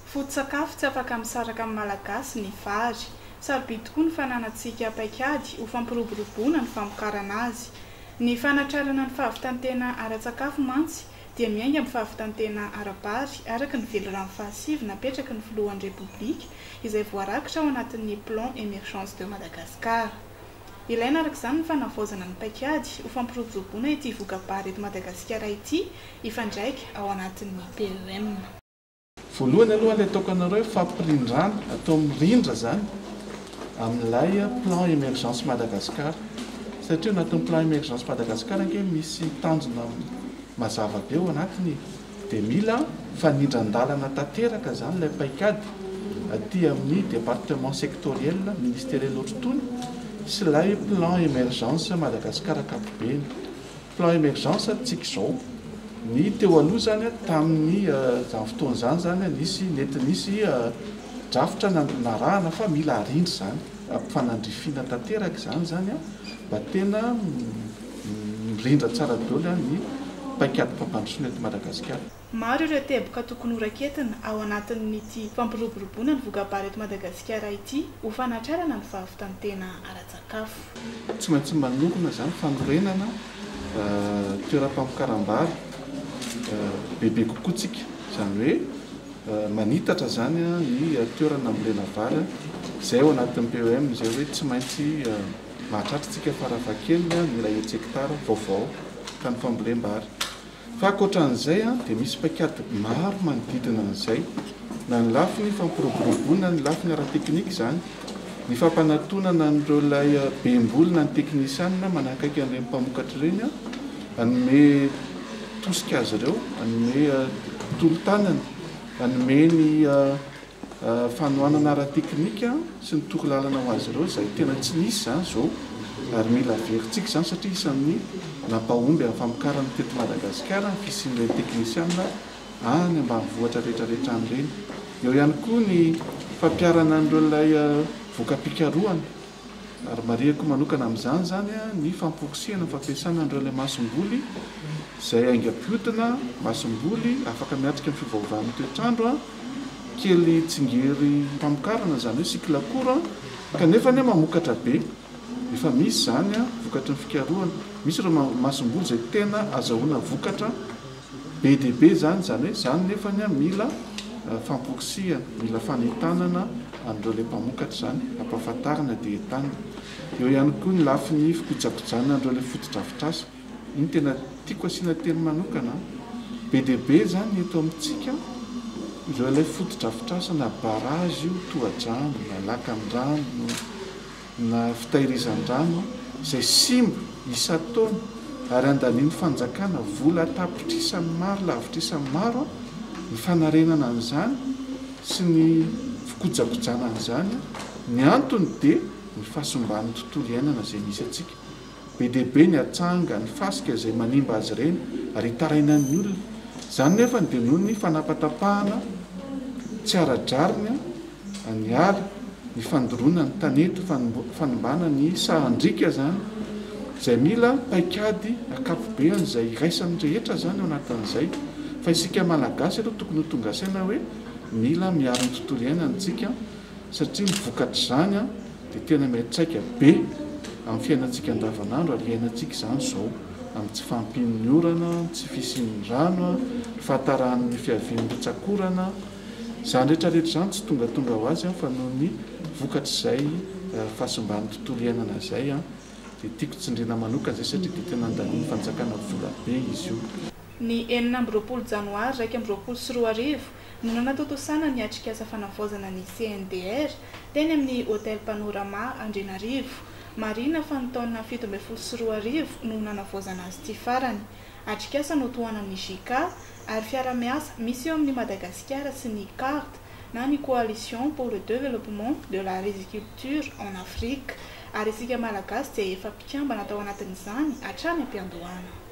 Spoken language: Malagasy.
Foto-tsakafo tsy afaka misaraka amin'ny malagasy ny vary. Sarobidy tokoa ny fananantsika paikady ho fampiroboroboana ny famokarana azy. Ny fanatrarana ny fahavitantena ara-tsakafo mantsy dia miainga amin'ny fahavitantena ara-bary araka ny velona fahasivy napetraky ny filohan'ny repoblika izay voarakitra ao anatin'ny plan émergence de Madagascar. Ilaina araka izany ny fanavaozana ny paikady ho fampiroboroboana ity vokabary eto Madagasikara ity ifandraika ao anatin'ny PEM. Voalohany aloha ilay ataoko anareo fampirindrana atao mirindra zany amin'ilay plan émergence Madagascar satria anatin'ny plan émergence Madagascar ange misy tanjona mazava be ao anatiny dia mila fanindran-dalana tanteraka zany ilay paikady aty amin'ny département sectoriel ministériel otrotony sy ilay plan émergence Madagascar ankapobeny. Plan émergence tsika izao ny teo aloha zany tamin'ny fotoana zany zany nisy drafitra narahana fa mila arindry zany ampifanandrifiana tanteraka zany mba tena mirindra tsara daholo ny paikady mpampandrosoana eto Madagasikara. Maro ireo teboka tokony horaiketina ao anatin'ity fampiroboroboana ny vokabary eto Madagasikara ity ho fanatrarana ny fahavitantena ara-tsakafo. Tsy maintsy manokana zany fanorenana toeram-pamokaram-bary bebe kokoa tsika zany hoe manitatra zany ny toerana ambolena vary izay ao anatin'ny PEM izay hoe tsy maintsy mahatratrytsika farafahakeliny ny iray hekitara vaovao ka ny fambolem-bary. Fa ankoatran'izay dia misy paikady maro manodidina an'izay na ny lafiny fampiroboroboana ny lafiny ara-teknika zany ny fampanantonana n'ireo ilay bembolina ny teknisianina manakaiky an'ireny mpamokatra ireny anome tosika azy ireo anome tolo-tanana anome ny fanohanana ara-teknika sy ny toko-lalana ho azy ireo izay tena tsy nisy zany zao ary mila veritsika zany satria isan'ny nampahomby amin'ny famokarana teto Madagasikara ny fisian'ireny teknisianina any ambanivohitra rehetrarehetra an'ireny. Eo ihany koa ny fampiarana an'ireo ilay voka-pikarohana ary mariako manokana amin'izany zany ny fampokosehana ny fampiasana an'ireo ilay masomboly izay aingam-piodina masomboly afaka miatrika ny fivaovan'ny toetrandro kely tsingery famokarana zany hoe siklakora kanefa ny mamokatra be efa misy zany vokatra ny fikarohana misy ireo masomboly izay tena azahoana vokatra be dia be zany hoe zany nefa mila fampokosehana mila fanetanana an'ireo ilay mpamokatra zany ampahafantarana dia entanina. Eo ihany koa ny lafiny fikojakojana an'ireo ilay foto-drafitrasa iny tena tiako asiana teny manokana be dia be zany eto amintsika ireo ilay foto-drafitrasa na barazy io tohadrano na lakan-drano na fitahirizan-drano izay simba isa-taona ary andaniany fanjakana vola tapitra isan'ny maro lavitra isan'ny maro ny fanarenana an'izany sy ny fikojakojana an'izany ny antony dia ny fahasomban'ny tontolo iainana izay misy atsika be dia be ny atsanga ny fasika izay manimba azy ireny ary hitarainan'ny olona izany nefa dia noho ny fanapatapahana tsy ara-drariny any ala ny fandoroana ny tanety fanombana ny sahandrika zany izay mila paikady akapobeany izay iraisan'ny rehetra zany ao anatin'izay fa isika malagasy aloha tokony ho tonga saina hoe mila miaro ny tontolo iainantsika satria mivokatra zany dia tena miatsaika be amin'ny fiainantsika andavanandro ary iainantsika zany zao amin'ny tsy fampin'ny orana tsy fisian'ny rano fahatarahan'ny fiavian'ny tsakorana zany rehetrarehetra zany tsy tongatonga ho azy fa noho ny vokatra izay fahasomban'ny tontolo iainana izay dia tiako tsindriana manokana izay satria dia tena andaniany fanjakana vola be izy io. Ny 9 janoary 2024 no nanatotosana ny atrikasa fanavaozana ny CNDR teny amin'ny hôtel Panorama Andrinarivo. Marina fa ny taona 17 no nanavaozana azy ity farany. Atrikasa notohanan'ny JICA ary fiara-miasa misy eo amin'ny Madagasikara sy ny CARD na ny coalition pour le développement de la riziculture en Afrique ary isika malagasy dia efa mpikambana tao anatin'izany hatrany am-piandohana.